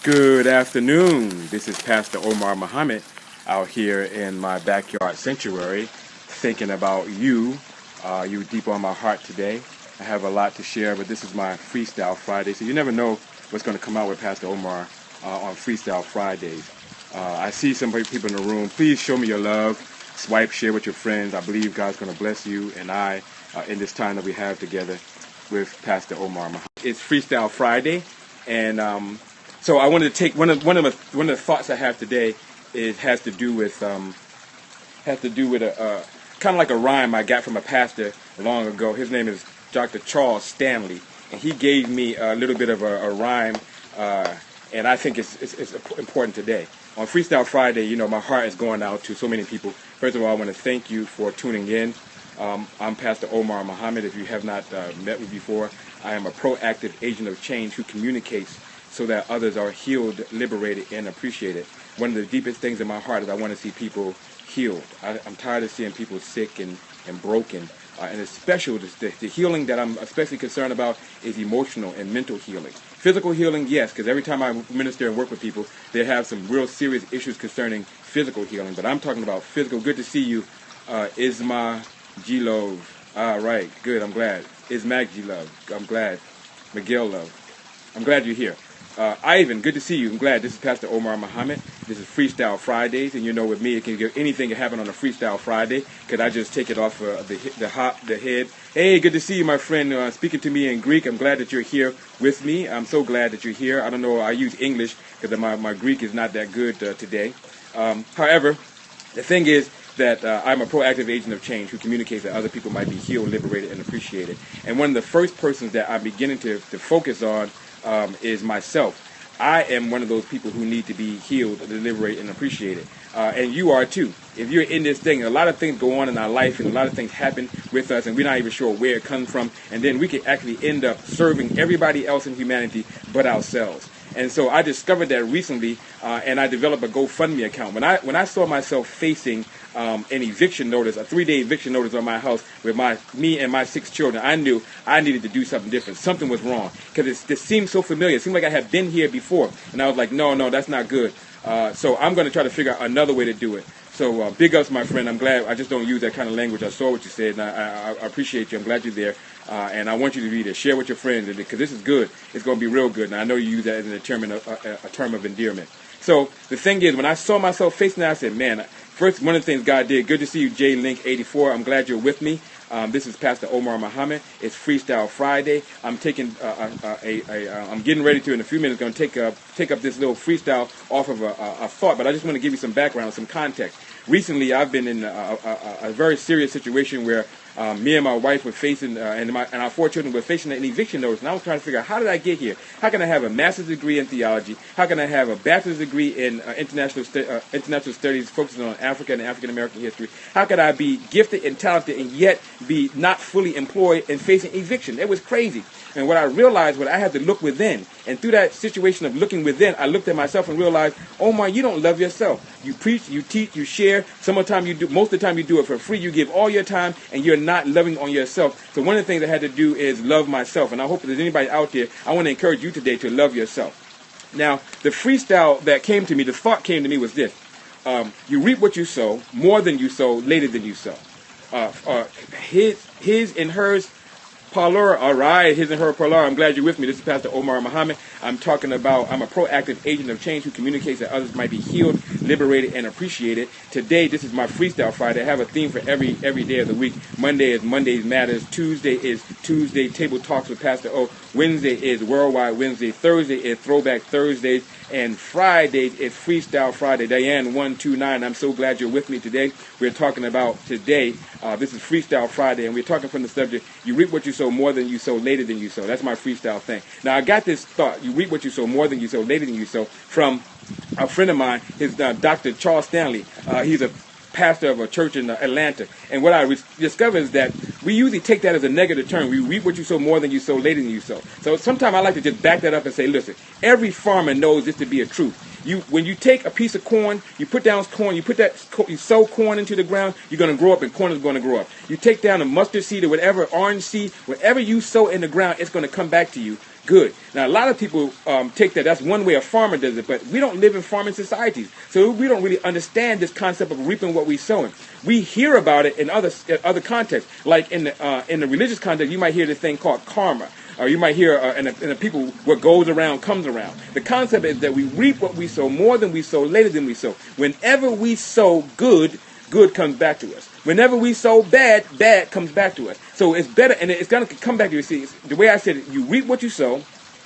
Good afternoon. This is Pastor Omar Muhammad out here in my backyard sanctuary thinking about you. You deep on my heart today. I have a lot to share, but this is my Freestyle Friday, so you never know what's going to come out with Pastor Omar on Freestyle Fridays. I see some people in the room. Please show me your love. Swipe, share with your friends. I believe God's going to bless you and I in this time that we have together with Pastor Omar Muhammad. It's Freestyle Friday, and so I wanted to take one of the thoughts I have today. It has to do with a kind of like a rhyme I got from a pastor long ago. His name is Dr. Charles Stanley, and he gave me a little bit of a rhyme, and I think it's important today. On Freestyle Friday, you know, my heart is going out to so many people. First of all, I want to thank you for tuning in. I'm Pastor Omar Muhammad. If you have not met me before, I am a proactive agent of change who communicates so that others are healed, liberated, and appreciated. One of the deepest things in my heart is I want to see people healed. I'm tired of seeing people sick and broken. And especially the healing that I'm especially concerned about is emotional and mental healing. Physical healing, yes, because every time I minister and work with people, they have some real serious issues concerning physical healing. But I'm talking about physical. Good to see you, Isma G-Love. All right, good, I'm glad. Ismac G-Love, I'm glad. Miguel Love, I'm glad you're here. Ivan, good to see you. I'm glad. This is Pastor Omar Muhammad. This is Freestyle Fridays, and you know with me, anything can happen on a Freestyle Friday, because I just take it off the head. Hey, good to see you, my friend. Speaking to me in Greek, I'm glad that you're here with me. I'm so glad that you're here. I don't know, I use English, because my Greek is not that good today. However, the thing is that I'm a proactive agent of change who communicates that other people might be healed, liberated, and appreciated. And one of the first persons that I'm beginning to focus on is myself. I am one of those people who need to be healed, liberated, and appreciated. And you are too. If you're in this thing, a lot of things go on in our life, and a lot of things happen with us, and we're not even sure where it comes from. And then we can actually end up serving everybody else in humanity but ourselves. And so I discovered that recently, and I developed a GoFundMe account. When I saw myself facing an eviction notice, a 3-day eviction notice on my house with me and my 6 children, I knew I needed to do something different. Something was wrong, because this seemed so familiar. It seemed like I had been here before, and I was like, no, that's not good. So I'm going to try to figure out another way to do it. So big ups, my friend. I'm glad. I just don't use that kind of language. I saw what you said, and I appreciate you. I'm glad you're there. And I want you to read it. Share with your friends, because this is good. It's going to be real good. And I know you use that as a term of endearment. So the thing is, when I saw myself facing that, I said, man, first, one of the things God did, good to see you, J-Link84. I'm glad you're with me. This is Pastor Omar Muhammad. It's Freestyle Friday. I'm taking I'm getting ready to, in a few minutes, going to take up this little freestyle off of a thought, but I just want to give you some background, some context. Recently, I've been in a very serious situation where me and my wife were facing, and our 4 children were facing an eviction notice, and I was trying to figure out, how did I get here? How can I have a master's degree in theology? How can I have a bachelor's degree in international studies focusing on Africa and African American history? How could I be gifted and talented and yet be not fully employed and facing eviction? It was crazy. And what I realized was I had to look within. And through that situation of looking within, I looked at myself and realized, Omar, you don't love yourself. You preach, you teach, you share. Most of the time you do it for free. You give all your time, and you're not loving on yourself. So one of the things I had to do is love myself. And I hope that there's anybody out there, I want to encourage you today to love yourself. Now, the freestyle that came to me, the thought came to me was this. You reap what you sow, more than you sow, later than you sow. His and hers parlor, all right, his and her parlor. I'm glad you're with me. This is Pastor Omar Muhammad. I'm a proactive agent of change who communicates that others might be healed, liberated, and appreciated. Today, this is my Freestyle Friday. I have a theme for every day of the week. Monday is Monday's Matters. Tuesday is Tuesday Table Talks with Pastor O. Wednesday is Worldwide Wednesday. Thursday is Throwback Thursdays. And Friday is Freestyle Friday. Diane 129. I'm so glad you're with me today. We're talking about today. This is Freestyle Friday, and we're talking from the subject, you reap what you sow, more than you sow, later than you sow. That's my freestyle thing. Now, I got this thought, you reap what you sow, more than you sow, later than you sow, from a friend of mine, his Dr. Charles Stanley. He's a pastor of a church in Atlanta. And what I discovered is that we usually take that as a negative term. We reap what you sow, more than you sow, later than you sow. So sometimes I like to just back that up and say, listen, every farmer knows this to be a truth. When you take a piece of corn, you put down corn, you sow corn into the ground, you're going to grow up, and corn is going to grow up. You take down a mustard seed or whatever, orange seed, whatever you sow in the ground, it's going to come back to you good. Now, a lot of people take that. That's one way a farmer does it, but we don't live in farming societies, so we don't really understand this concept of reaping what we sowing. We hear about it in other contexts, like in the religious context. You might hear this thing called karma, or you might hear in the people, what goes around comes around. The concept is that we reap what we sow, more than we sow, later than we sow. Whenever we sow good, good comes back to us. Whenever we sow bad, bad comes back to us. So it's better, and it's going to come back to you. See, the way I said it, you reap what you sow.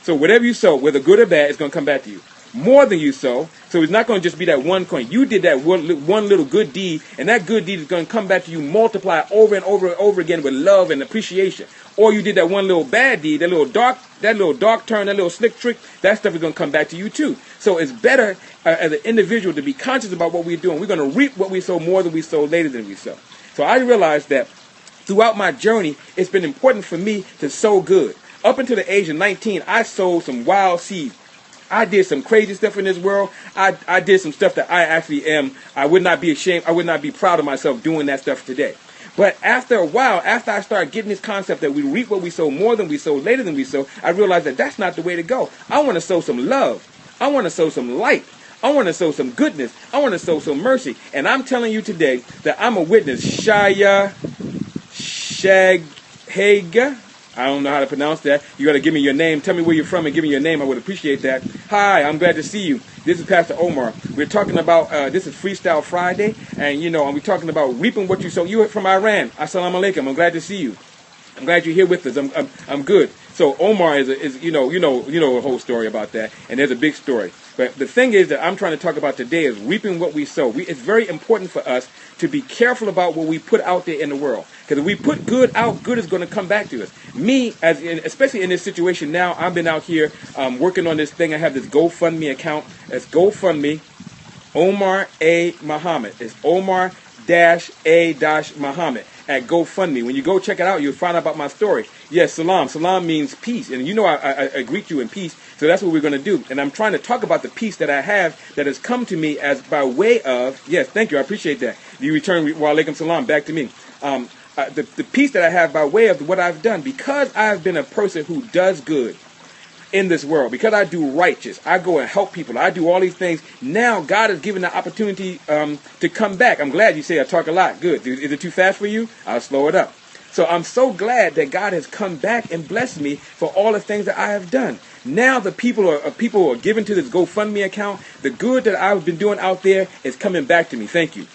So whatever you sow, whether good or bad, it's going to come back to you. More than you sow. So it's not going to just be that one coin. You did that one little good deed, and that good deed is going to come back to you, multiply over and over and over again with love and appreciation. Or you did that one little bad deed, that little dark turn, that little slick trick, that stuff is going to come back to you too. So it's better as an individual to be conscious about what we're doing. We're going to reap what we sow, more than we sow, later than we sow. So I realized that throughout my journey, it's been important for me to sow good. Up until the age of 19, I sowed some wild seeds. I did some crazy stuff in this world. I did some stuff that I would not be ashamed, I would not be proud of myself doing that stuff today. But after a while, after I started getting this concept that we reap what we sow, more than we sow, later than we sow, I realized that that's not the way to go. I want to sow some love. I want to sow some light. I want to sow some goodness. I want to sow some mercy. And I'm telling you today that I'm a witness. Shaya Shaghaga. I don't know how to pronounce that. You got to give me your name. Tell me where you're from and give me your name. I would appreciate that. Hi, I'm glad to see you. This is Pastor Omar. We're talking about, this is Freestyle Friday, and we're talking about reaping what you sow. You're from Iran. Assalamu alaikum. I'm glad to see you. I'm glad you're here with us. I'm good. So Omar is you know a whole story about that, and there's a big story. But the thing is that I'm trying to talk about today is reaping what we sow. It's very important for us to be careful about what we put out there in the world. Because if we put good out, good is going to come back to us. Me, especially in this situation now, I've been out here working on this thing. I have this GoFundMe account. It's GoFundMe, Omar A. Muhammad. It's Omar-A-Muhammad at GoFundMe. When you go check it out, you'll find out about my story. Yes, salam. Salam means peace. And I greet you in peace. So that's what we're going to do. And I'm trying to talk about the peace that I have that has come to me as by way of, yes, thank you, I appreciate that. You return wa alaikum salam back to me. The peace that I have by way of what I've done, because I've been a person who does good in this world, because I do righteous, I go and help people, I do all these things. Now God has given the opportunity to come back. I'm glad you say I talk a lot. Good. Is it too fast for you? I'll slow it up. So I'm so glad that God has come back and blessed me for all the things that I have done. Now the people are giving to this GoFundMe account. The good that I've been doing out there is coming back to me. Thank you.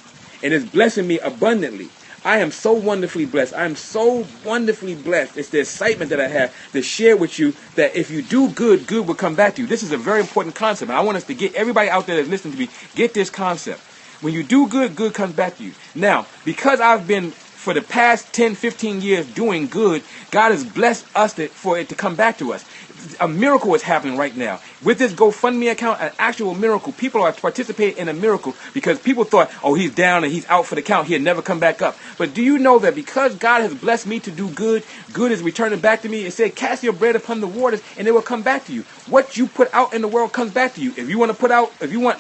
And it's blessing me abundantly. I am so wonderfully blessed. I am so wonderfully blessed. It's the excitement that I have to share with you that if you do good, good will come back to you. This is a very important concept. And I want us to get everybody out there that's listening to me, get this concept. When you do good, good comes back to you. Now, because I've been for the past 10, 15 years doing good, God has blessed us for it to come back to us. A miracle is happening right now. With this GoFundMe account, an actual miracle. People are participating in a miracle because people thought, oh, he's down and he's out for the count. He'll never come back up. But do you know that because God has blessed me to do good, good is returning back to me? It said, cast your bread upon the waters and it will come back to you. What you put out in the world comes back to you. If you want to put out, if you want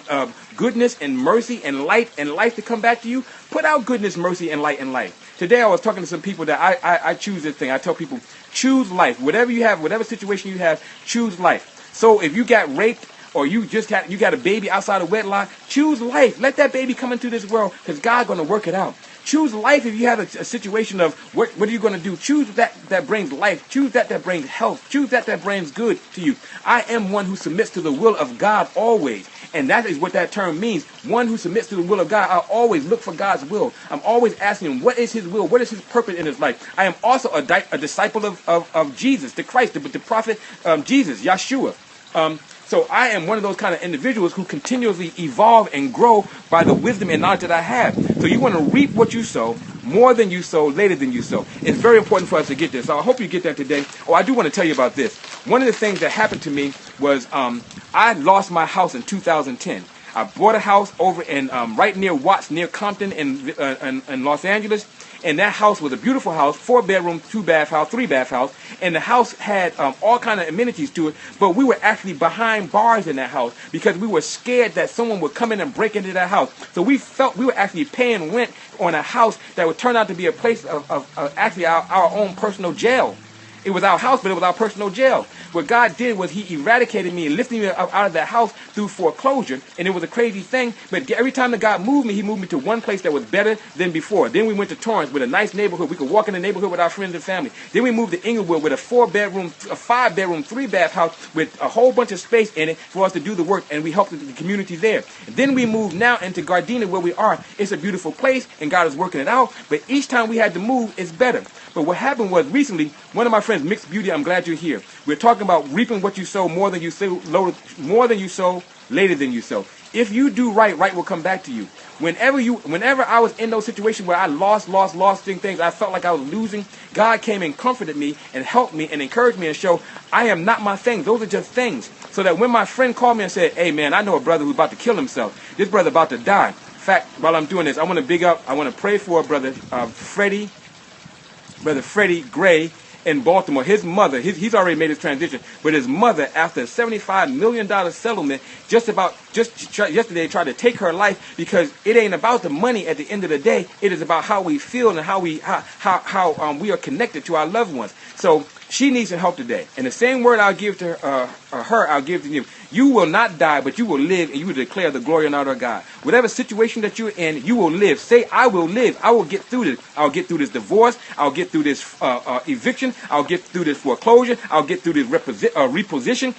goodness and mercy and light and life to come back to you, put out goodness, mercy, and light and life. Today I was talking to some people that I choose this thing. I tell people, choose life. Whatever you have, whatever situation you have, choose life. So if you got raped or you got a baby outside of wedlock, choose life. Let that baby come into this world because God's going to work it out. Choose life if you have a situation of what are you going to do. Choose that brings life. Choose that brings health. Choose that brings good to you. I am one who submits to the will of God always. And that is what that term means. One who submits to the will of God. I always look for God's will. I'm always asking him, what is his will? What is his purpose in his life? I am also a disciple of Jesus, the Christ, the prophet Jesus, Yeshua. So I am one of those kind of individuals who continuously evolve and grow by the wisdom and knowledge that I have. So you want to reap what you sow, more than you sow, later than you sow. It's very important for us to get this. So I hope you get that today. Oh, I do want to tell you about this. One of the things that happened to me was I lost my house in 2010. I bought a house over in right near Watts, near Compton in Los Angeles. And that house was a beautiful house, 4-bedroom, 2-bath house, 3-bath house. And the house had all kind of amenities to it. But we were actually behind bars in that house because we were scared that someone would come in and break into that house. So we felt we were actually paying rent on a house that would turn out to be a place of actually our own personal jail. It was our house, but it was our personal jail. What God did was he eradicated me and lifted me out of that house through foreclosure, and it was a crazy thing. But every time that God moved me, he moved me to one place that was better than before. Then we went to Torrance with a nice neighborhood. We could walk in the neighborhood with our friends and family. Then we moved to Inglewood with a 4-bedroom, a 5-bedroom, 3-bath house with a whole bunch of space in it for us to do the work, and we helped the community there. And then we moved now into Gardena, where we are. It's a beautiful place, and God is working it out. But each time we had to move, it's better. But what happened was recently, one of my friends, Mixed Beauty, I'm glad you're here. We're talking about reaping what you sow, more than you sow, later than you sow. If you do right, right will come back to you. Whenever I was in those situations where I lost things, I felt like I was losing, God came and comforted me and helped me and encouraged me and showed I am not my things. Those are just things. So that when my friend called me and said, hey man, I know a brother who's about to kill himself. This brother about to die. In fact, while I'm doing this, I want to pray for brother Freddie Gray in Baltimore. His mother, he's already made his transition, but his mother, after a $75 million settlement, just yesterday tried to take her life, because it ain't about the money at the end of the day. It is about how we feel and how we are connected to our loved ones. So she needs some help today. And the same word I'll give to her, I'll give to you. You will not die, but you will live, and you will declare the glory and honor of God. Whatever situation that you're in, you will live. Say, I will live. I will get through this. I'll get through this divorce. I'll get through this eviction. I'll get through this foreclosure. I'll get through this repossession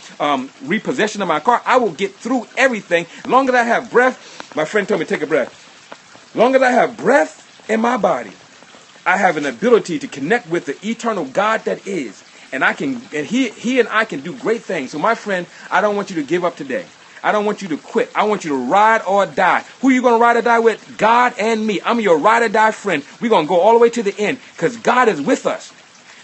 of my car. I will get through everything. As long as I have breath, my friend told me, take a breath. As long as I have breath in my body, I have an ability to connect with the eternal God that is. And he and I can do great things. So my friend, I don't want you to give up today. I don't want you to quit. I want you to ride or die. Who are you going to ride or die with? God and me. I'm your ride or die friend. We're going to go all the way to the end, because God is with us.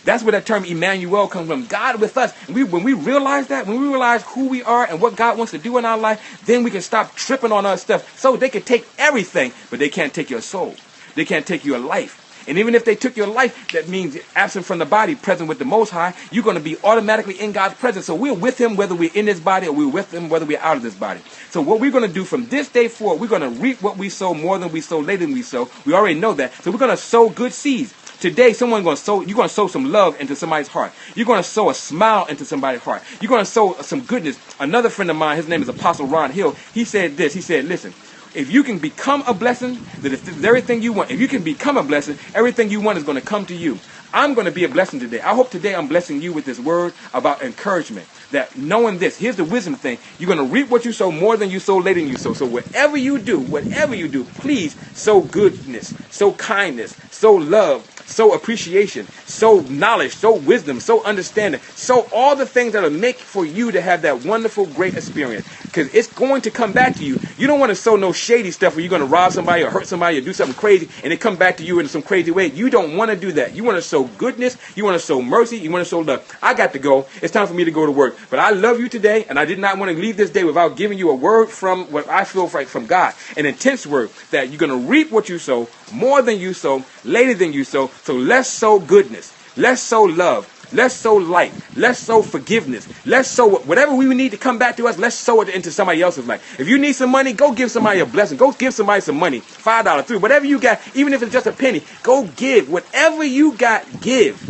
That's where that term Emmanuel comes from. God with us. And when we realize that, when we realize who we are and what God wants to do in our life, then we can stop tripping on our stuff. So they can take everything, but they can't take your soul. They can't take your life. And even if they took your life, that means absent from the body, present with the Most High. You're going to be automatically in God's presence. So we're with him whether we're in this body, or we're with him whether we're out of this body. So what we're going to do from this day forward, we're going to reap what we sow, more than we sow, later than we sow. We already know that. So we're going to sow good seeds. Today, you're going to sow some love into somebody's heart. You're going to sow a smile into somebody's heart. You're going to sow some goodness. Another friend of mine, his name is Apostle Ron Hill. He said this. He said, listen, if you can become a blessing, that is everything you want. If you can become a blessing, everything you want is going to come to you. I'm going to be a blessing today. I hope today I'm blessing you with this word about encouragement. That knowing this, here's the wisdom thing. You're going to reap what you sow, more than you sow, later than you sow. So whatever you do, please sow goodness, sow kindness, sow love, sow appreciation, sow knowledge, sow wisdom, sow understanding, sow all the things that will make for you to have that wonderful, great experience. Because it's going to come back to you. You don't want to sow no shady stuff where you're going to rob somebody or hurt somebody or do something crazy and it come back to you in some crazy way. You don't want to do that. You want to sow goodness. You want to sow mercy. You want to sow love. I got to go. It's time for me to go to work. But I love you today, and I did not want to leave this day without giving you a word from what I feel like from God. An intense word that you're going to reap what you sow, more than you sow, later than you sow. So let's sow goodness. Let's sow love. Let's sow light. Let's sow forgiveness. Let's sow whatever we need to come back to us. Let's sow it into somebody else's life. If you need some money, go give somebody a blessing. Go give somebody some money. $5, $3, whatever you got, even if it's just a penny, go give. Whatever you got, give.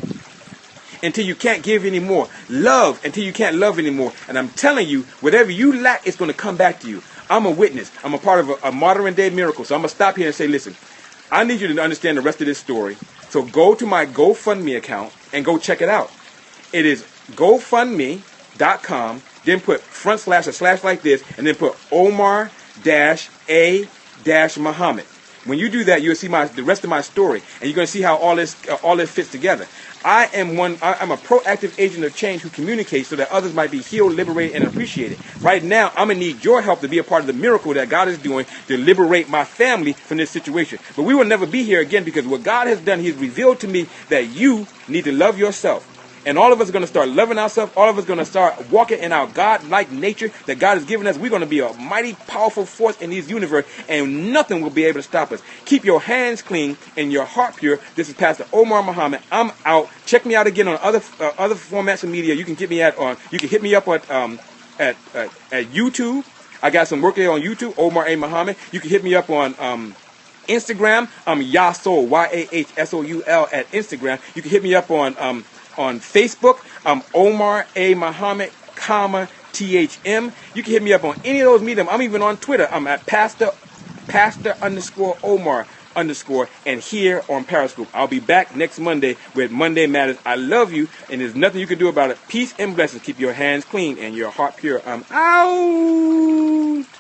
Until you can't give anymore. Love until you can't love anymore. And I'm telling you, whatever you lack, it's going to come back to you. I'm a witness. I'm a part of a modern day miracle. So I'm going to stop here and say, listen, I need you to understand the rest of this story. So go to my GoFundMe account and go check it out. It is GoFundMe.com. Then put / like this, and then put Omar-A-Muhammad. When you do that, you'll see the rest of my story, and you're going to see how all this fits together. I'm a proactive agent of change who communicates so that others might be healed, liberated, and appreciated. Right now, I'm going to need your help to be a part of the miracle that God is doing to liberate my family from this situation. But we will never be here again, because what God has done, He's revealed to me that you need to love yourself. And all of us are going to start loving ourselves. All of us are going to start walking in our God-like nature that God has given us. We're going to be a mighty, powerful force in this universe, and nothing will be able to stop us. Keep your hands clean and your heart pure. This is Pastor Omar Muhammad. I'm out. Check me out again on other formats of media. You can get me you can hit me up at YouTube. I got some work there on YouTube, Omar A. Muhammad. You can hit me up on Instagram. I'm Yahsoul, Yahsoul at Instagram. You can hit me up on On Facebook, I'm Omar A. Muhammad, comma, THM. You can hit me up on any of those mediums. I'm even on Twitter. I'm at Pastor _ Omar _ and here on Periscope. I'll be back next Monday with Monday Matters. I love you, and there's nothing you can do about it. Peace and blessings. Keep your hands clean and your heart pure. I'm out.